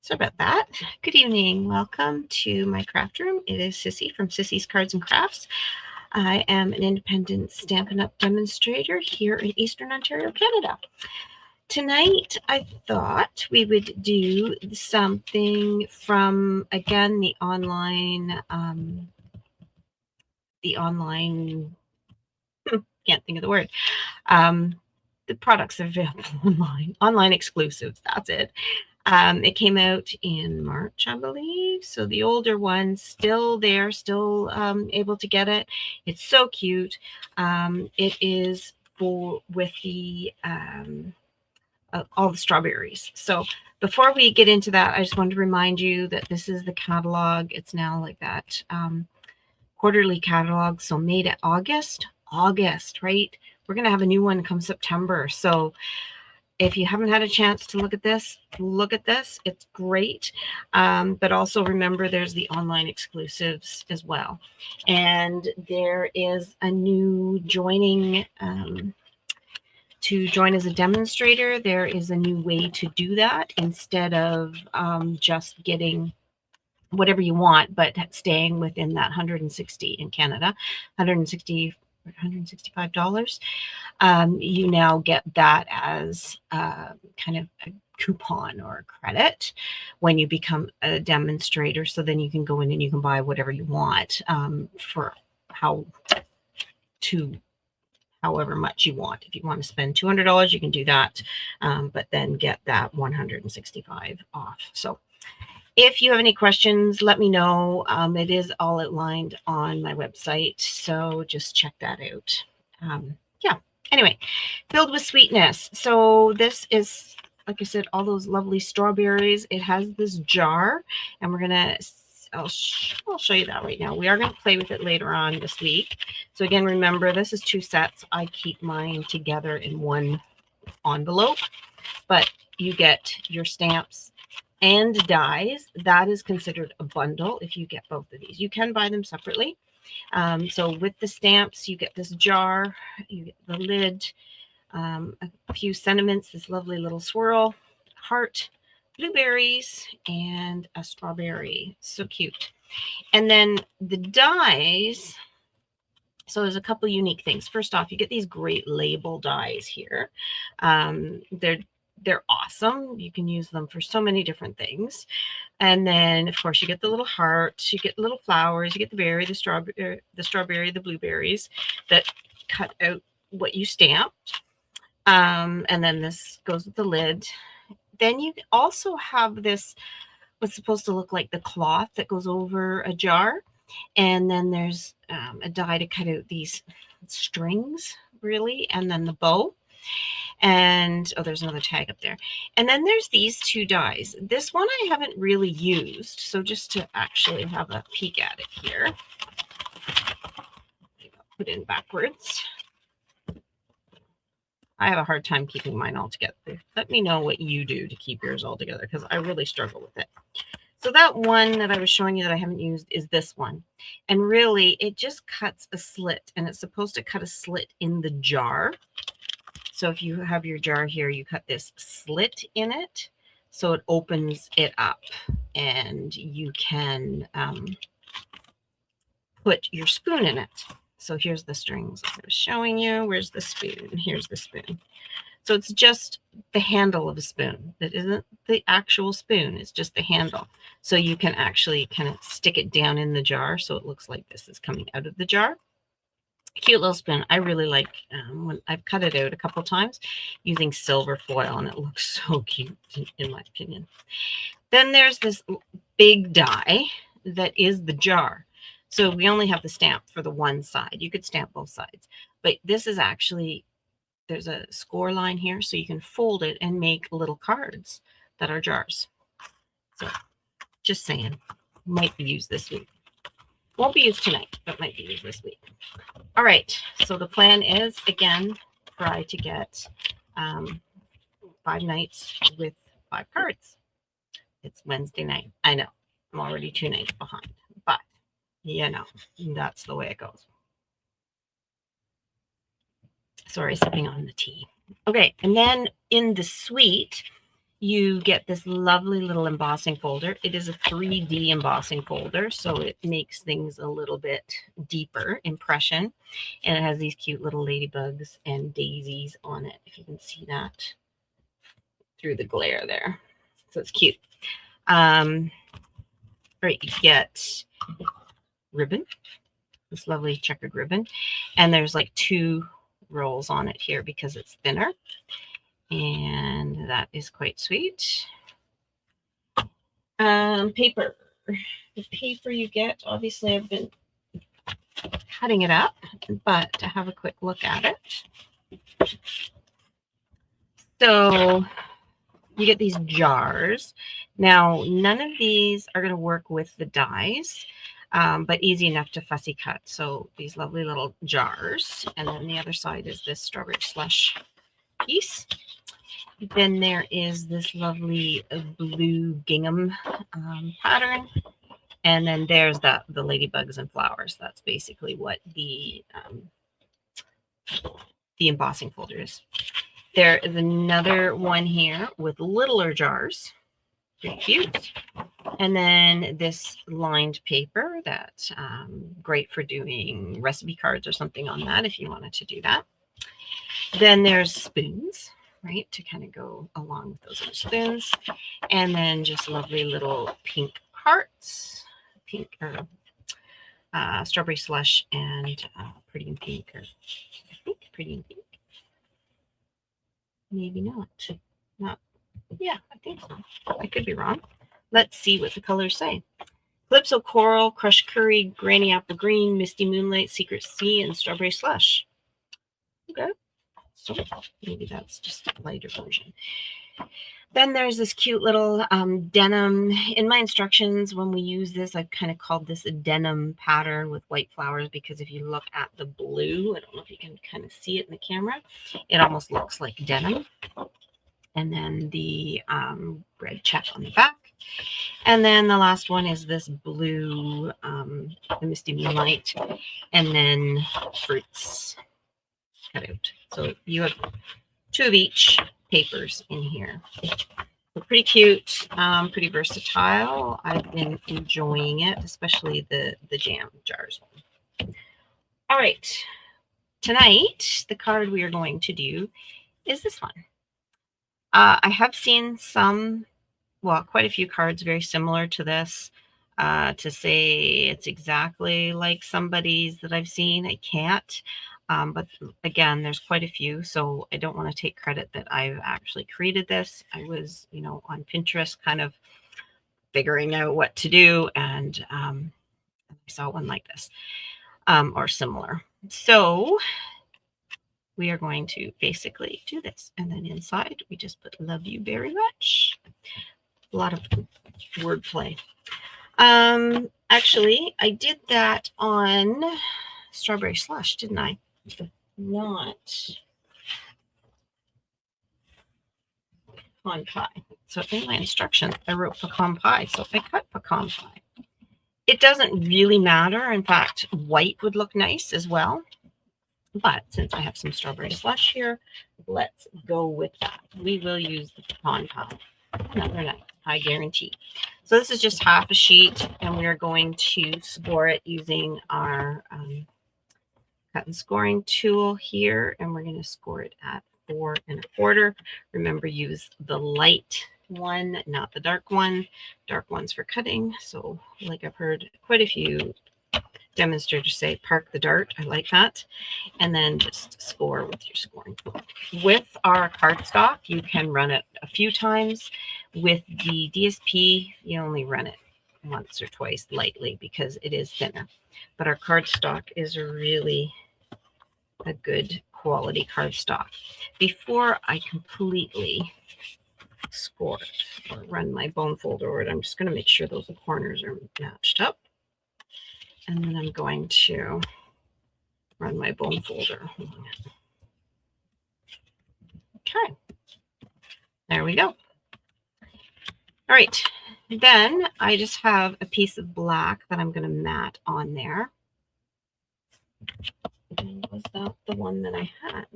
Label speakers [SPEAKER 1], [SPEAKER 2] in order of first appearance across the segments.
[SPEAKER 1] So about that. Good evening. Welcome to my craft room. It is Sissy from Sissy's Cards and Crafts. I am an independent Stampin' Up! Demonstrator here in Eastern Ontario, Canada. Tonight, I thought we would do something from, again, the online, can't think of the word. The products are available online exclusives, that's it. It came out in March, I believe. So the older one's still there, still able to get it. It's so cute. It is with the all the strawberries. So before we get into that, I just wanted to remind you that this is the catalog. It's now like that quarterly catalog. So made at August, right? We're going to have a new one come September. So if you haven't had a chance to look at this. It's great. But also remember there's the online exclusives as well. And there is a new joining to join as a demonstrator. There is a new way to do that instead of just getting whatever you want, but staying within that 160 in Canada, $165. You now get that as kind of a coupon or a credit when you become a demonstrator. So then you can go in and you can buy whatever you want for however much you want. If you want to spend $200, you can do that, but then get that 165 off. So if you have any questions, let me know. It is all outlined on my website, so just check that out. Yeah, anyway, filled with sweetness. So this is, like I said, all those lovely strawberries. It has this jar, and we're going to, I'll show you that right now. We are going to play with it later on this week. So again, remember, this is 2 sets. I keep mine together in one envelope, but you get your stamps and dies. That is considered a bundle if you get both of these. You can buy them separately. So with the stamps, you get this jar, you get the lid, a few sentiments, this lovely little swirl, heart, blueberries, and a strawberry. So cute. And then the dies. So there's a couple unique things. First off, you get these great label dies here. They're awesome. You can use them for so many different things. And then, of course, you get the little heart, you get little flowers, you get the berry, the strawberry, the blueberries that cut out what you stamped. And then this goes with the lid. Then you also have this, what's supposed to look like the cloth that goes over a jar. And then there's a die to cut out these strings, really, and then the bow. And oh, there's another tag up there. And then there's these 2 dies. This one I haven't really used, so just to actually have a peek at it here, I'll put in backwards. I have a hard time keeping mine all together. Let me know what you do to keep yours all together, because I really struggle with it. So that one that I was showing you that I haven't used is this one. And really, it just cuts a slit, and it's supposed to cut a slit in the jar. So if you have your jar here, you cut this slit in it, so it opens it up, and you can put your spoon in it. So here's the strings I was showing you. Where's the spoon? Here's the spoon. So it's just the handle of a spoon. It isn't the actual spoon. It's just the handle. So you can actually kind of stick it down in the jar, so it looks like this is coming out of the jar. Cute little spoon. I really like when I've cut it out a couple times using silver foil, and it looks so cute in my opinion. Then there's this big die that is the jar. So we only have the stamp for the one side. You could stamp both sides, but this is actually, there's a score line here, so you can fold it and make little cards that are jars. So just saying, might be used this week. Won't be used tonight, but might be used this week. All right, so the plan is, again, try to get 5 nights with 5 cards. It's Wednesday night. I know, I'm already 2 nights behind, but you know, that's the way it goes. Sorry, sipping on the tea. Okay, and then in the suite, you get this lovely little embossing folder. It is a 3D embossing folder, so it makes things a little bit deeper impression. And it has these cute little ladybugs and daisies on it, if you can see that through the glare there. So it's cute. Right, you get ribbon, this lovely checkered ribbon. And there's like 2 rolls on it here because it's thinner. And that is quite sweet. Paper. The paper you get, obviously I've been cutting it up, but to have a quick look at it. So you get these jars. Now, none of these are going to work with the dies, but easy enough to fussy cut. So these lovely little jars. And then the other side is this strawberry slush piece. Then there is this lovely blue gingham pattern. And then there's the ladybugs and flowers. That's basically what the embossing folder is. There is another one here with littler jars. Pretty cute. And then this lined paper that's great for doing recipe cards or something on that if you wanted to do that. Then there's spoons, right, to kind of go along with those other spoons. And then just lovely little pink hearts, pink or strawberry slush and pretty in pink, or I think pretty in pink. Maybe not. Yeah, I think so. I could be wrong. Let's see what the colors say. Calypso Coral, Crushed Curry, Granny Apple Green, Misty Moonlight, Secret Sea, and Strawberry Slush. Okay. So maybe that's just a lighter version. Then there's this cute little denim. In my instructions, when we use this, I've kind of called this a denim pattern with white flowers, because if you look at the blue, I don't know if you can kind of see it in the camera, it almost looks like denim. And then the red check on the back. And then the last one is this blue, the Misty Moonlight, and then fruits cut out. So you have 2 of each papers in here. So pretty cute, pretty versatile. I've been enjoying it, especially the jam jars one. All right, tonight the card we are going to do is this one. I have seen some, well, quite a few cards very similar to this. To say it's exactly like somebody's that I've seen, I can't. But again, there's quite a few, so I don't want to take credit that I've actually created this. I was, on Pinterest kind of figuring out what to do, and I saw one like this or similar. So we are going to basically do this. And then inside, we just put love you very much. A lot of wordplay. Actually, I did that on Strawberry Slush, didn't I? Not pecan pie. So in my instructions, I wrote pecan pie. So I cut pecan pie. It doesn't really matter. In fact, white would look nice as well. But since I have some strawberry slush here, let's go with that. We will use the pecan pie. Another night, I guarantee. So this is just half a sheet, and we are going to score it using our cut and scoring tool here, and we're going to score it at 4 1/4. Remember, use the light one, not the dark one. Dark one's for cutting. So like I've heard quite a few demonstrators say, park the dart. I like that. And then just score with your scoring tool. With our cardstock, you can run it a few times. With the DSP, you only run it once or twice lightly because it is thinner. But our cardstock is really a good quality cardstock. Before I completely score it or run my bone folder over it, I'm just going to make sure those corners are matched up. And then I'm going to run my bone folder. Okay, there we go. All right, then I just have a piece of black that I'm going to mat on there. And was that the one that I had?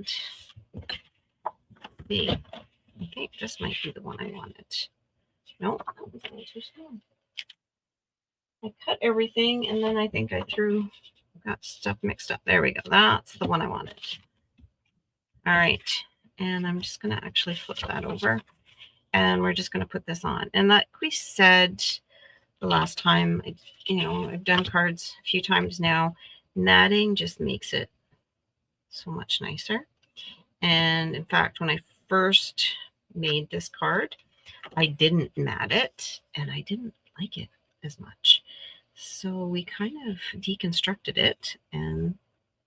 [SPEAKER 1] See, I think this might be the one I wanted. No, that was a little too small. I cut everything and then I think I got stuff mixed up. There we go. That's the one I wanted. All right. And I'm just going to actually flip that over and we're just going to put this on. And like we said the last time, I've done cards a few times now. Matting just makes it so much nicer. And in fact, when I first made this card, I didn't mat it and I didn't like it as much. So we kind of deconstructed it and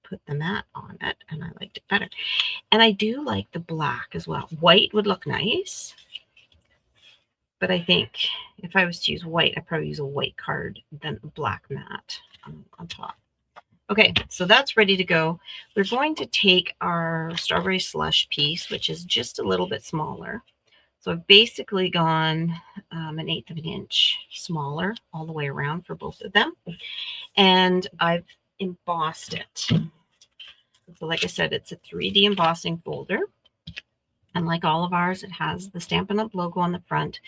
[SPEAKER 1] put the mat on it and I liked it better. And I do like the black as well. White would look nice, but I think if I was to use white, I'd probably use a white card than a black mat on top. Okay, so that's ready to go. We're going to take our strawberry slush piece, which is just a little bit smaller. So I've basically gone 1/8 of an inch smaller all the way around for both of them. And I've embossed it. So like I said, it's a 3D embossing folder. And like all of ours, it has the Stampin' Up! Logo on the front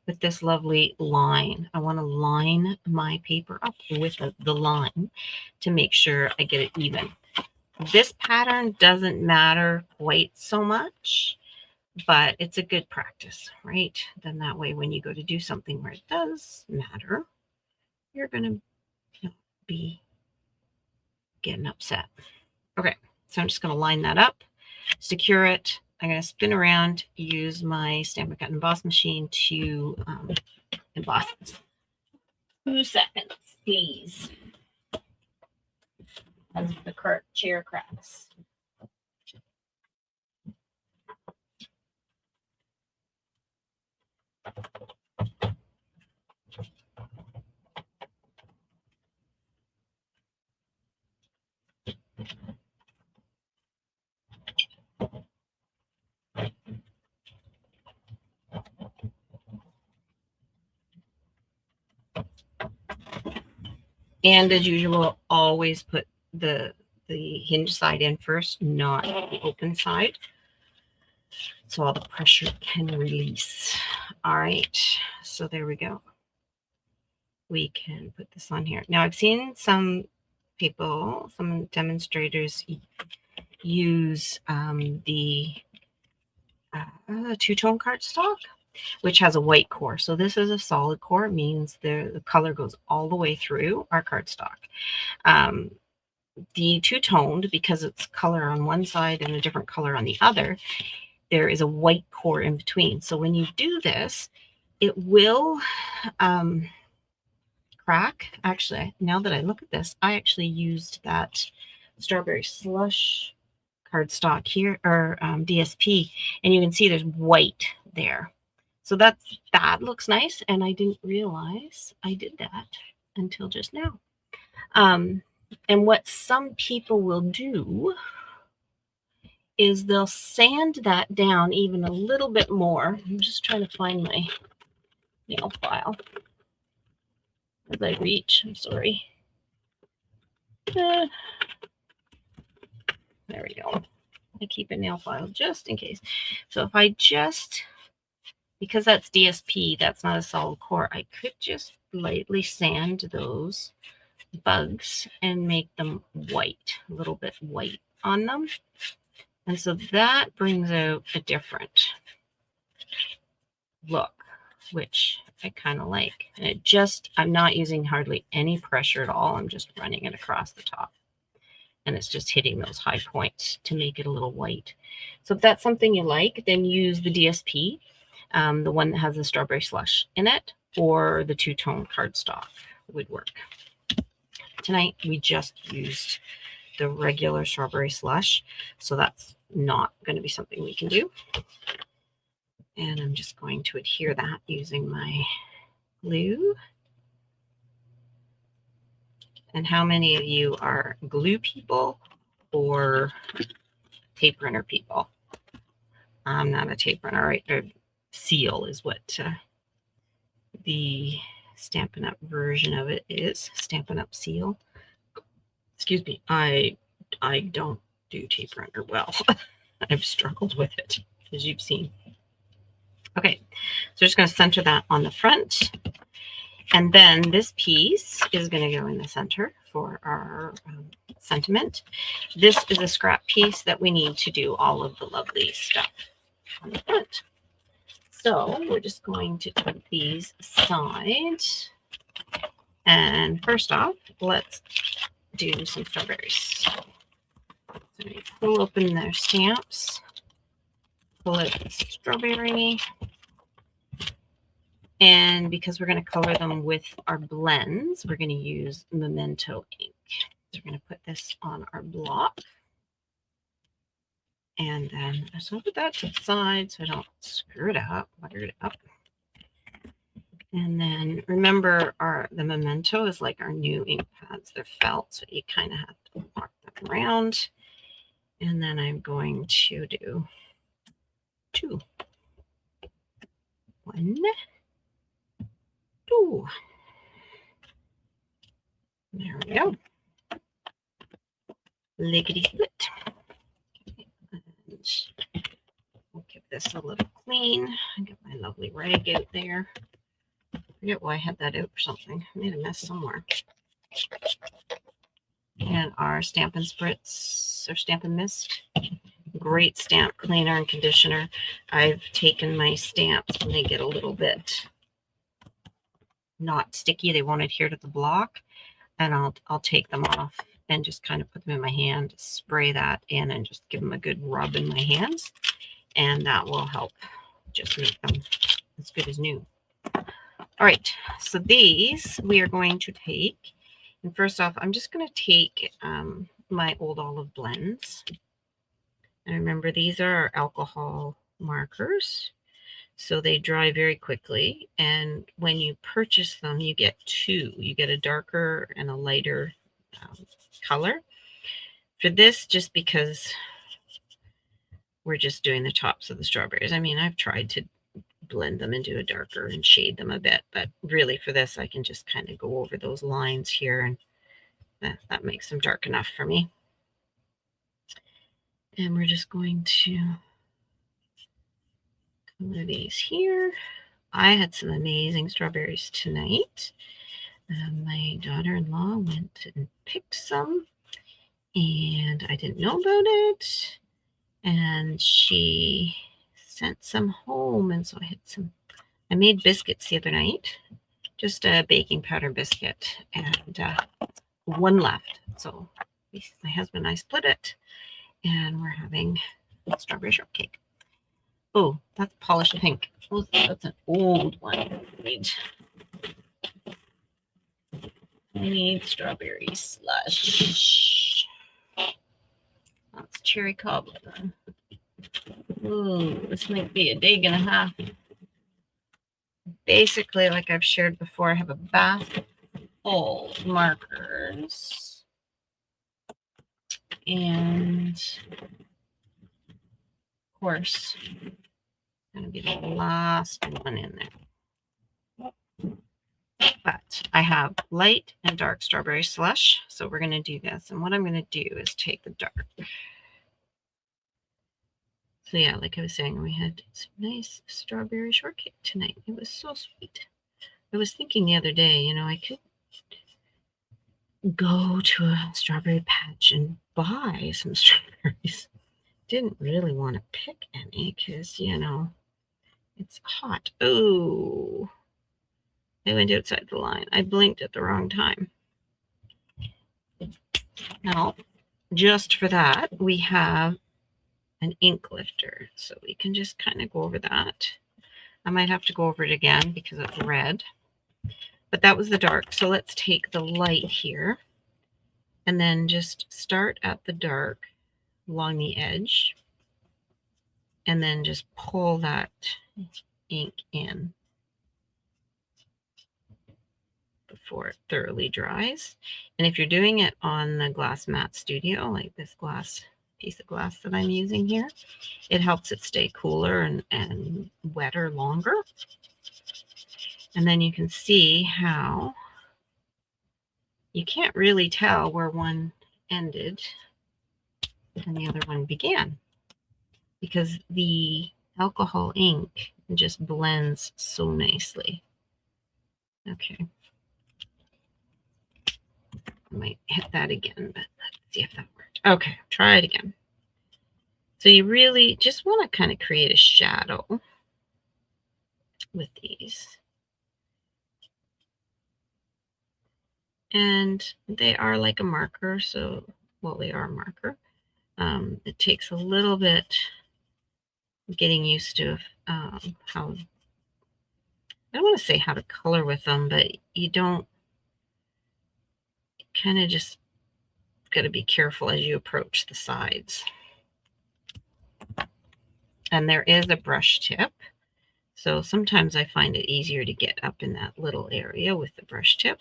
[SPEAKER 1] with this lovely line. I want to line my paper up with the line to make sure I get it even. This pattern doesn't matter quite so much, but it's a good practice, right? Then that way, when you go to do something where it does matter, you're going to be getting upset. Okay, so I'm just going to line that up, secure it. I'm going to spin around, use my Stampin' Cut and Emboss machine to emboss this. 2 seconds, please. As the chair cracks. And as usual, always put the hinge side in first, not the open side, so all the pressure can release. All right, so there we go. We can put this on here. Now I've seen some people, some demonstrators use the two-tone cardstock, which has a white core. So this is a solid core. It means the color goes all the way through our cardstock. The two-toned, because it's color on one side and a different color on the other, there is a white core in between. So when you do this, it will crack. Actually, now that I look at this, I actually used that strawberry slush cardstock here, or DSP, and you can see there's white there. So that looks nice, and I didn't realize I did that until just now. And what some people will do is they'll sand that down even a little bit more. I'm just trying to find my nail file as I reach. I'm sorry. There we go. I keep a nail file just in case. So if I just, because that's DSP, that's not a solid core, I could just lightly sand those bugs and make them white, a little bit white on them. And so that brings out a different look, which I kind of like. And I'm not using hardly any pressure at all. I'm just running it across the top. And it's just hitting those high points to make it a little white. So if that's something you like, then use the DSP, the one that has the strawberry slush in it, or the two-tone cardstock would work. Tonight, we just used the regular strawberry slush, so that's not going to be something we can do. And I'm just going to adhere that using my glue. And how many of you are glue people or tape runner people? I'm not a tape runner, right? Or seal is what the Stampin' Up! Version of it is. Stampin' Up! Seal. Excuse me, I don't do tape runner well. I've struggled with it, as you've seen. Okay, so just going to center that on the front. And then this piece is going to go in the center for our sentiment. This is a scrap piece that we need to do all of the lovely stuff on the front. So we're just going to put these aside. And first off, let's do some strawberries. So we pull open their stamps, pull out the strawberry. And because we're going to color them with our blends, we're going to use Memento ink. So we're going to put this on our block. And then just put that to the side so I don't screw it up, butter it up. And then remember the Memento is like our new ink pads. They're felt, so you kind of have to walk them around. And then I'm going to do 2. 1, 2. There we go. Lickety split. And we'll give this a little clean. I get my lovely rag out there. I forget why I had that out for something. I made a mess somewhere. And our Stampin' Spritz or Stampin' Mist. Great stamp cleaner and conditioner. I've taken my stamps when they get a little bit not sticky, they won't adhere to the block, and I'll take them off and just kind of put them in my hand, spray that in, and just give them a good rub in my hands, and that will help just make them as good as new. All right, so these we are going to take, and first off, I'm just going to take my Old Olive blends. And remember, these are our alcohol markers, so they dry very quickly. And when you purchase them, you get 2. You get a darker and a lighter color. For this, just because we're just doing the tops of the strawberries. I mean, I've tried to blend them and do a darker and shade them a bit, but really for this, I can just kind of go over those lines here, and that makes them dark enough for me. And we're just going to color these here. I had some amazing strawberries tonight. My daughter-in-law went and picked some, and I didn't know about it. And she sent some home, and so I had some. I made biscuits the other night, just a baking powder biscuit, and 1 left. So my husband and I split it, and we're having strawberry shortcake. Oh, that's polished pink. Oh, that's an old one. I need strawberry slush. That's cherry cobbler. Ooh, this might be a dig and a half. Basically, like I've shared before, I have a basket full of markers. And of course, going to be the last one in there. But I have light and dark strawberry slush, so we're going to do this. And what I'm going to do is take the dark. So yeah, like I was saying, we had some nice strawberry shortcake tonight. It was so sweet. I was thinking the other day, you know, I could go to a strawberry patch and buy some strawberries. Didn't really want to pick any because, you know, it's hot. Oh, I went outside the line. I blinked at the wrong time. Now, just for that, we have an ink lifter. So we can just kind of go over that. I might have to go over it again because it's red. But that was the dark. So let's take the light here and then just start at the dark along the edge and then just pull that ink in before it thoroughly dries. And if you're doing it on the glass mat studio, like this piece of glass that I'm using here, it helps it stay cooler and wetter longer. And then you can see how you can't really tell where one ended and the other one began, because the alcohol ink It just blends so nicely. Okay. I might hit that again, but let's see if that worked. Okay, try it again. So you really just want to kind of create a shadow with these. And they are like a marker, so, well, they are a marker. It takes a little bit getting used to how, I don't want to say how to color with them, but you don't, kind of just got to be careful as you approach the sides. And there is a brush tip. So sometimes I find it easier to get up in that little area with the brush tip.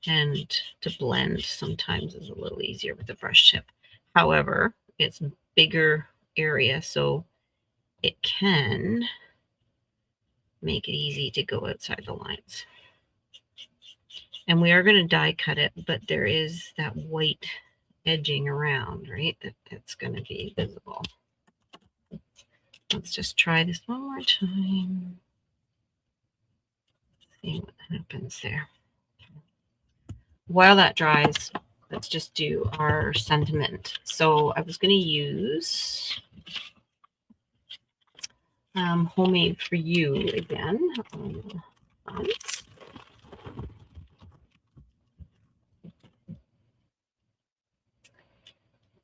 [SPEAKER 1] And to blend sometimes is a little easier with the brush tip. However, it's a bigger area, so it can make it easy to go outside the lines. And we are going to die cut it, but there is that white edging around, right? That's going to be visible. Let's just try this one more time. See what happens there. While that dries, let's just do our sentiment. So I was going to use Homemade for You again on the front.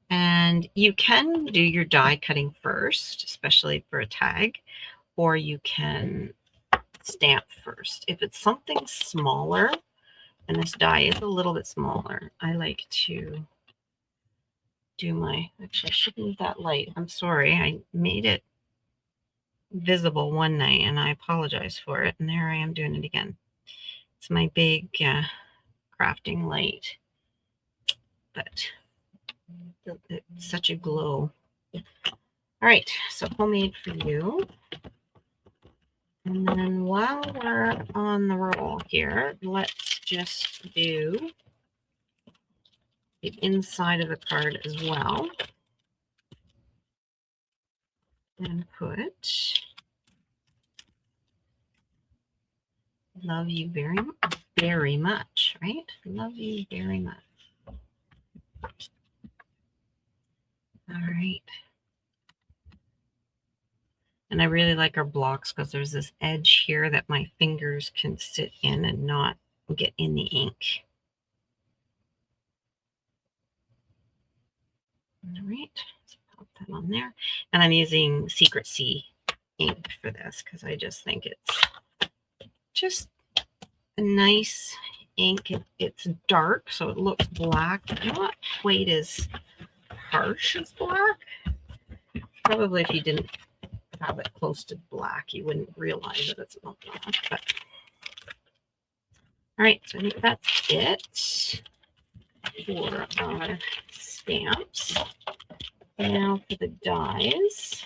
[SPEAKER 1] And you can do your die cutting first, especially for a tag, or you can stamp first. If it's something smaller, and this die is a little bit smaller, I like to do my, actually I shouldn't need that light. I'm sorry, I made it visible one night and I apologize for it. And there I am doing it again. It's my big crafting light, but it's such a glow. All right, so Homemade for You. And then while we're on the roll here, let's just do the inside of the card as well. And put love you very, very much, right? Love you very much. All right. And I really like our blocks because there's this edge here that my fingers can sit in and not get in the ink. All right, let's pop that on there. And I'm using Secret Sea ink for this because I just think it's just a nice ink. It's dark, so it looks black, but not quite as harsh as black. Probably if you didn't have it close to black, you wouldn't realize that it's not black. But all right, so I think that's it for our stamps. Now for the dies,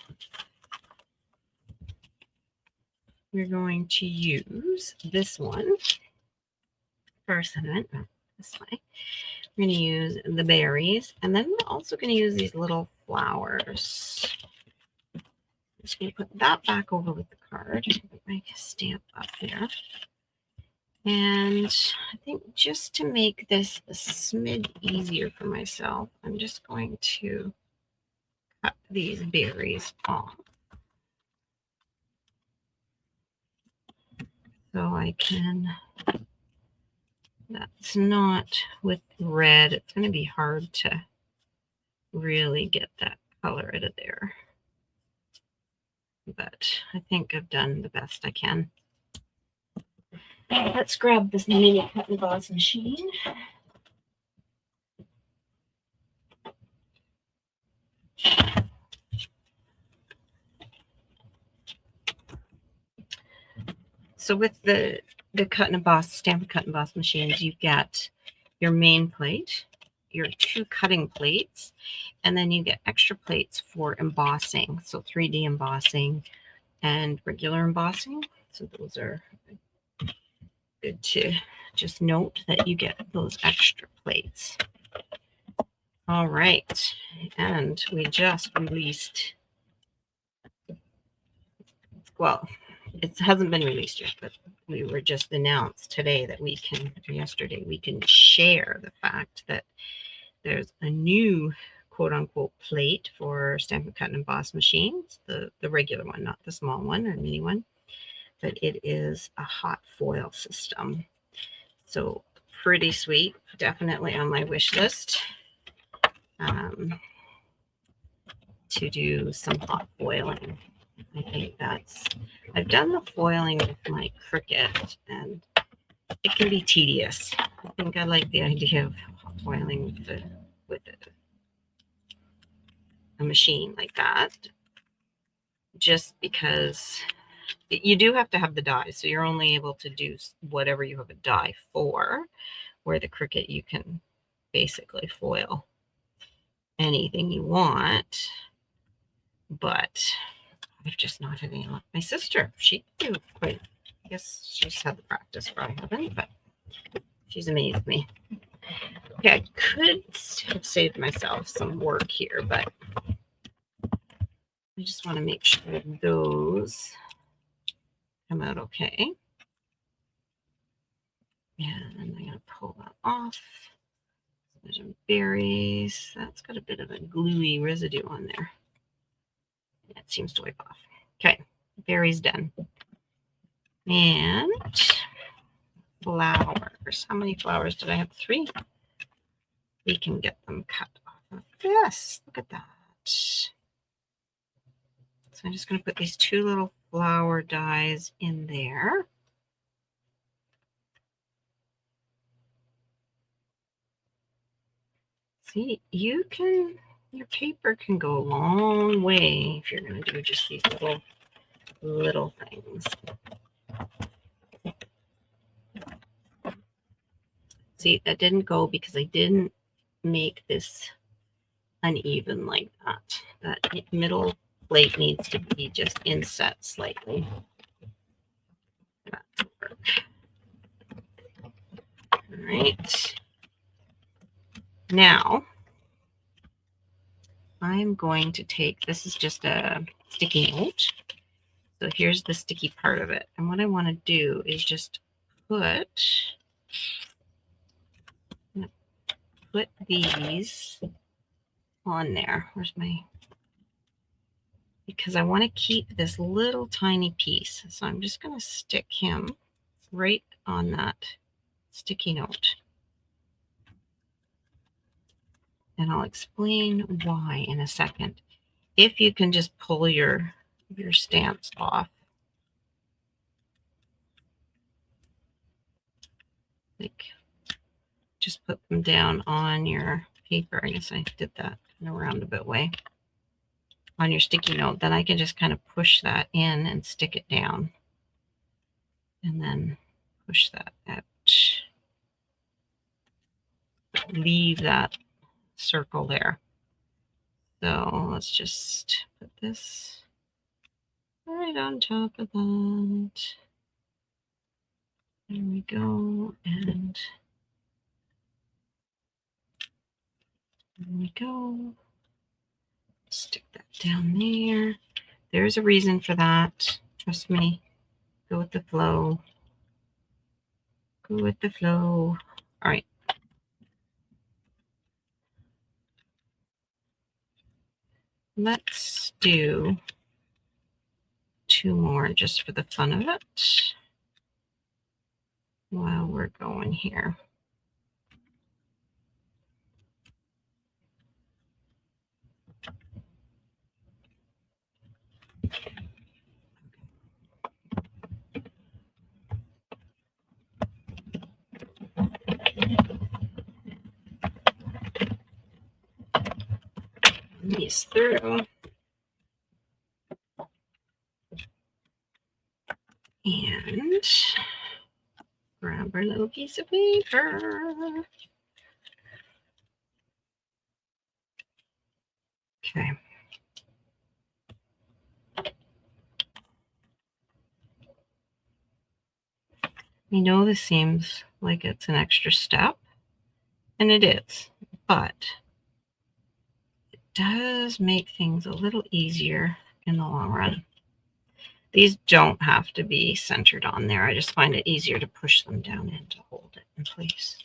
[SPEAKER 1] we're going to use this one for sentiment. This way. We're going to use the berries, and then we're also going to use these little flowers. I'm just going to put that back over with the card. Put my stamp up there. And I think just to make this a smidge easier for myself, I'm just going to cut these berries off. So I can, that's not with red. It's going to be hard to really get that color out of there. But I think I've done the best I can. Let's grab this mini cut and emboss machine. So with the cut and emboss, Stampin' cut and emboss machines, you've got your main plate, your 2 cutting plates, and then you get extra plates for embossing. So 3D embossing and regular embossing. So those are good to just note that you get those extra plates. All right, and we just released, let's well, it hasn't been released yet, but we were just announced today that yesterday, we can share the fact that there's a new quote unquote plate for Stampin' Cut and Emboss machines, the regular one, not the small one or mini one, but it is a hot foil system. So pretty sweet, definitely on my wish list to do some hot foiling. I think I've done the foiling with my Cricut and it can be tedious. I think I like the idea of hot foiling with a machine like that, just because you do have to have the die. So you're only able to do whatever you have a die for, where the Cricut, you can basically foil anything you want, but I've just not had any luck. My sister, she do quite, I guess she's had the practice, but I haven't, but she's amazed me. Okay, I could have saved myself some work here, but I just want to make sure those come out okay. And I'm going to pull that off. There's some berries. That's got a bit of a gluey residue on there. It seems to wipe off. Okay, berries done. And flowers. How many flowers did I have? 3. We can get them cut off of this. Look at that. So I'm just going to put these 2 little flower dies in there. See, your paper can go a long way if you're going to do just these little things. See, that didn't go because I didn't make this uneven like that. That middle plate needs to be just inset slightly. That will work. All right. Now, I'm going to take, this is just a sticky note. So here's the sticky part of it. And what I want to do is just put these on there. Where's my, because I want to keep this little tiny piece. So I'm just going to stick him right on that sticky note. And I'll explain why in a second. If you can just pull your stamps off. Like, just put them down on your paper. I guess I did that in a roundabout way. On your sticky note, then I can just kind of push that in and stick it down. And then push that out. Leave that circle there. So let's just put this right on top of that. There we go. And there we go. Stick that down there. There's a reason for that. Trust me. Go with the flow. Go with the flow. All right. Let's do 2 more just for the fun of it while we're going here. These through. And grab our little piece of paper. Okay. I know this seems like it's an extra step, and it is, but it does make things a little easier in the long run. These don't have to be centered on there. I just find it easier to push them down in to hold it in place.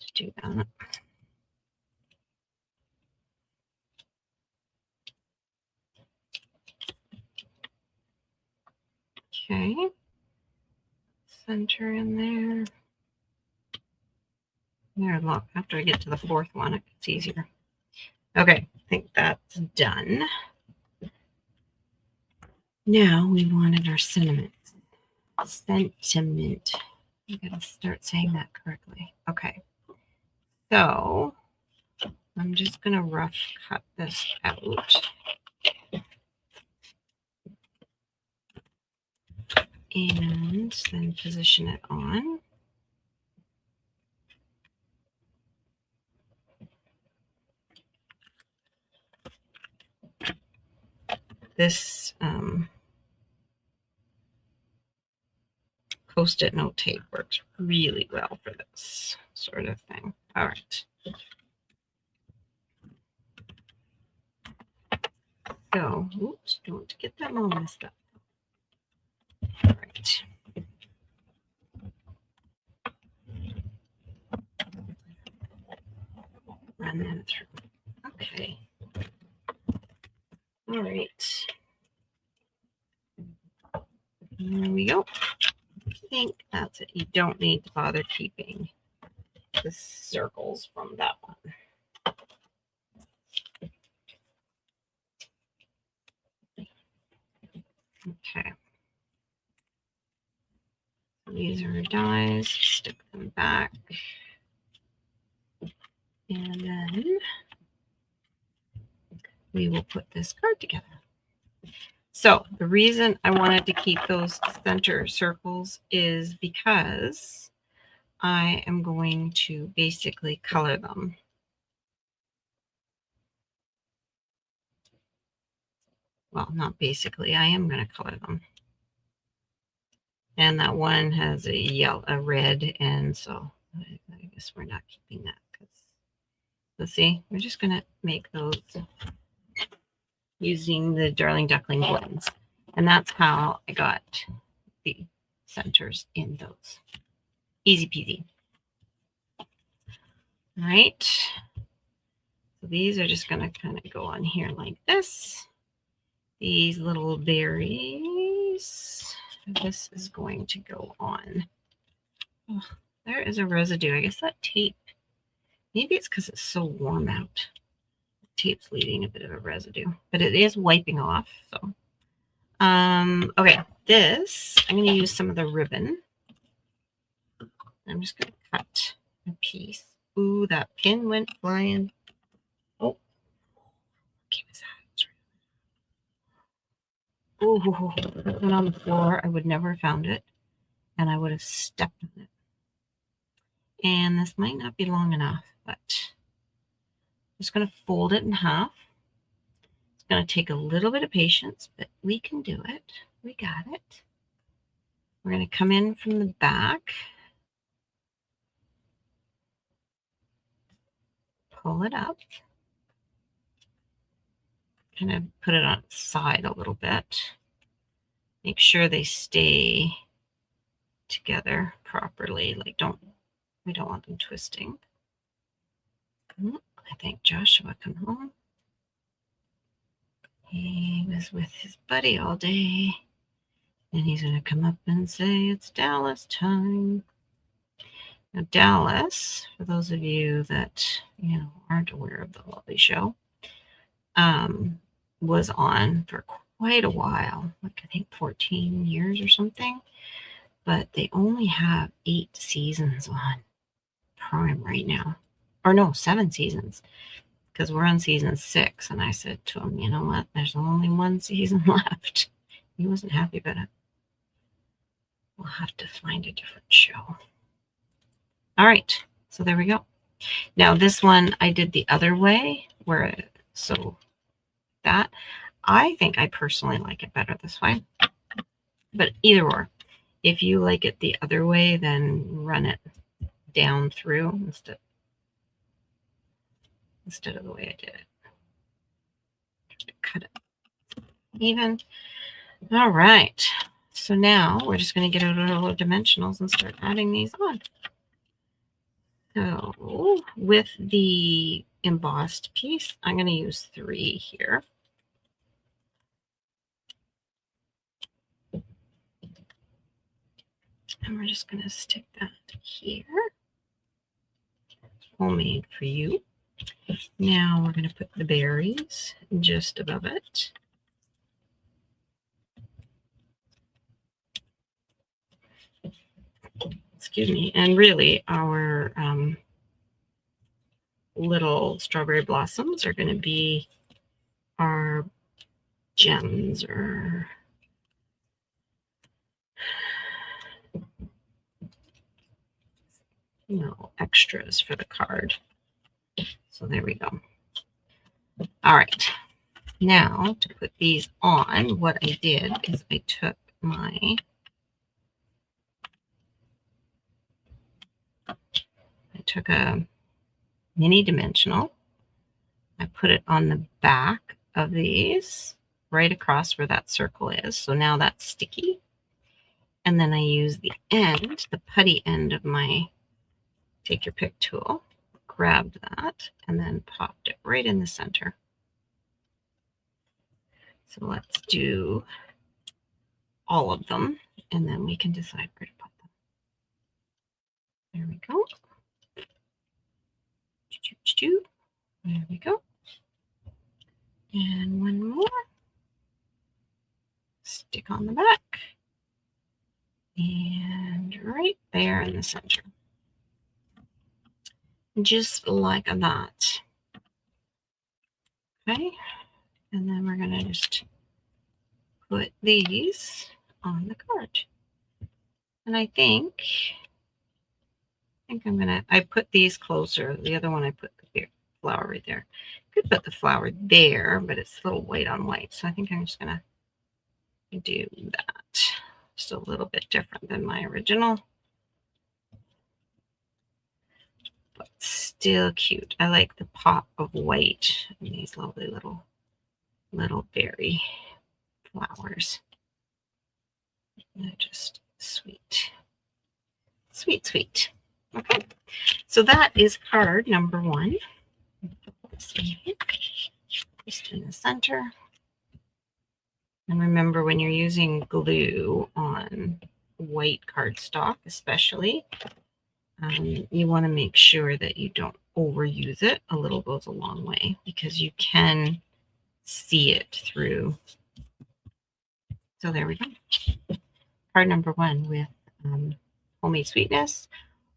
[SPEAKER 1] To do that. Okay. Center in there. There, look, after I get to the fourth one, it's easier. Okay, I think that's done. Now we wanted our sentiment. Sentiment. I gotta start saying that correctly. Okay. So I'm just gonna rough cut this out. And then position it on. This Post-it note tape works really well for this sort of thing. All right. So, oops, don't get that all messed up. All right. Run that through. Okay. All right. There we go. I think that's it. You don't need to bother keeping the circles from that one. Okay. These are dies. Stick them back. And then we will put this card together. So the reason I wanted to keep those center circles is because I am going to basically color them. Well, not basically, I am going to color them. And that one has a yellow, a red, and so I guess we're not keeping that. Let's see, we're just going to make those using the Darling Duckling blends. And that's how I got the centers in those. Easy peasy. All right. So these are just going to kind of go on here like this. These little berries. This is going to go on. Oh, there is a residue. I guess that tape, maybe it's because it's so warm out. The tape's leaving a bit of a residue, but it is wiping off. So, okay, this, I'm going to use some of the ribbon. I'm just going to cut a piece. Ooh, that pin went flying. Oh, okay, what's that? Ooh, if it went on the floor, I would never have found it, and I would have stepped on it. And this might not be long enough, but I'm just going to fold it in half. It's going to take a little bit of patience, but we can do it. We got it. We're going to come in from the back, pull it up, kind of put it on its side a little bit. Make sure they stay together properly. Like we don't want them twisting. I think Joshua come home. He was with his buddy all day, and he's going to come up and say it's Dallas time. Now, Dallas, for those of you that aren't aware of the lovely show, was on for quite a while, like I think 14 years or something, but they only have 8 seasons on Prime right now. Or no, 7 seasons, because we're on season 6, and I said to him, you know what, there's only 1 season left. He wasn't happy about it. We'll have to find a different show. All right, so there we go. Now this one I did the other way, so that, I think I personally like it better this way. But either or, if you like it the other way, then run it down through instead of the way I did it. Cut it even. All right. So now we're just going to get out of our dimensionals and start adding these on. So with the embossed piece, I'm going to use 3 here. And we're just going to stick that here. Homemade for you. Now we're going to put the berries just above it. Excuse me. And really our little strawberry blossoms are going to be our gems or extras for the card. So there we go. All right. Now to put these on, what I did is I took a mini dimensional. I put it on the back of these, right across where that circle is. So now that's sticky. And then I use the end, the putty end of my take your pick tool, grabbed that, and then popped it right in the center. So let's do all of them, and then we can decide where to put them. There we go. There we go. And one more. Stick on the back. And right there in the center. Just like that. Okay. And then we're going to just put these on the card. And I think I put these closer. The other one I put the flower right there. Could put the flower there, but it's a little white on white. So I think I'm just going to do that. Just a little bit different than my original. But still cute. I like the pop of white in these lovely little berry flowers. They're just sweet. Sweet, sweet. Okay, so that is card number 1. Put this in here, just in the center. And remember, when you're using glue on white cardstock, especially, you want to make sure that you don't overuse it. A little goes a long way because you can see it through. So there we go. Card number 1 with Homemade Sweetness,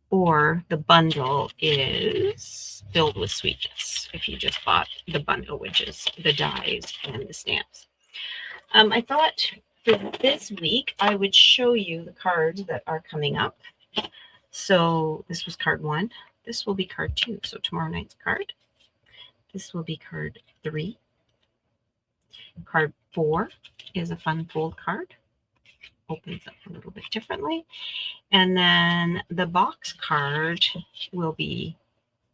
[SPEAKER 1] or the bundle is Filled with Sweetness if you just bought the bundle, which is the dies and the stamps. I thought for this week I would show you the cards that are coming up. So this was card 1. This will be card 2. So tomorrow night's card. This will be card 3. Card 4 is a fun fold card. Opens up a little bit differently. And then the box card will be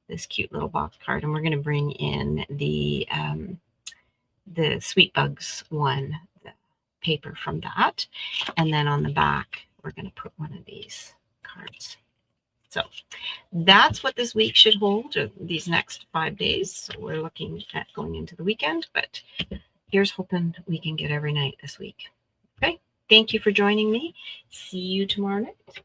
[SPEAKER 1] this cute little box card. And we're going to bring in the Sweet Bugs one, the paper from that. And then on the back, we're going to put one of these cards. So that's what this week should hold, these next 5 days. So we're looking at going into the weekend, but here's hoping we can get every night this week. Okay. Thank you for joining me. See you tomorrow night.